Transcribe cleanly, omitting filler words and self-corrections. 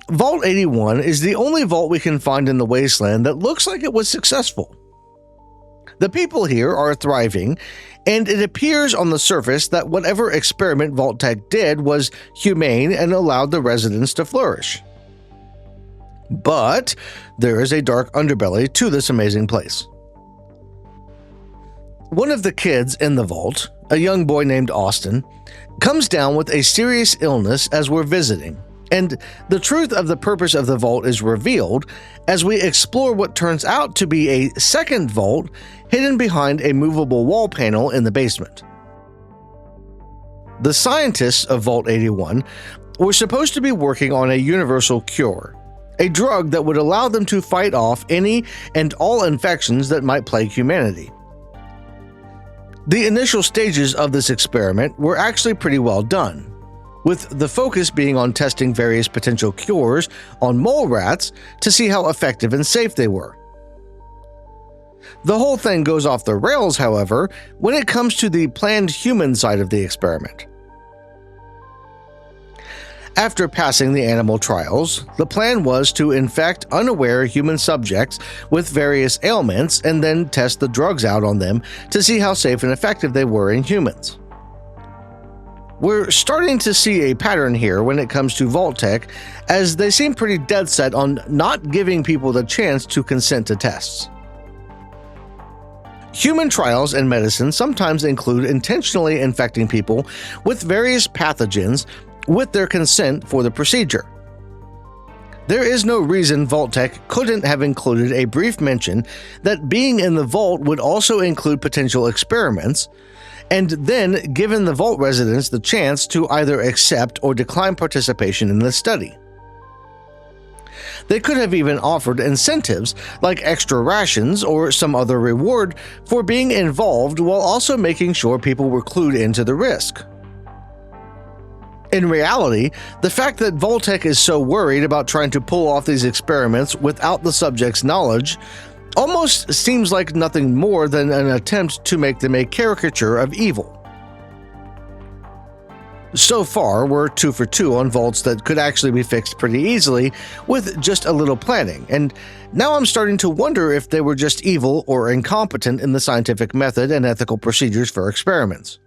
Vault 81 is the only vault we can find in the wasteland that looks like it was successful. The people here are thriving, and it appears on the surface that whatever experiment Vault-Tec did was humane and allowed the residents to flourish. But there is a dark underbelly to this amazing place. One of the kids in the vault, a young boy named Austin, comes down with a serious illness as we're visiting, and the truth of the purpose of the vault is revealed as we explore what turns out to be a second vault hidden behind a movable wall panel in the basement. The scientists of Vault 81 were supposed to be working on a universal cure, a drug that would allow them to fight off any and all infections that might plague humanity. The initial stages of this experiment were actually pretty well done, with the focus being on testing various potential cures on mole rats to see how effective and safe they were. The whole thing goes off the rails, however, when it comes to the planned human side of the experiment. After passing the animal trials, the plan was to infect unaware human subjects with various ailments and then test the drugs out on them to see how safe and effective they were in humans. We're starting to see a pattern here when it comes to Vault-Tec, as they seem pretty dead set on not giving people the chance to consent to tests. Human trials in medicine sometimes include intentionally infecting people with various pathogens with their consent for the procedure. There is no reason Vault-Tec couldn't have included a brief mention that being in the vault would also include potential experiments, and then given the vault residents the chance to either accept or decline participation in the study. They could have even offered incentives like extra rations or some other reward for being involved, while also making sure people were clued into the risk. In reality, the fact that Vault-Tec is so worried about trying to pull off these experiments without the subject's knowledge almost seems like nothing more than an attempt to make them a caricature of evil. So far, we're 2 for 2 on vaults that could actually be fixed pretty easily with just a little planning, and now I'm starting to wonder if they were just evil or incompetent in the scientific method and ethical procedures for experiments.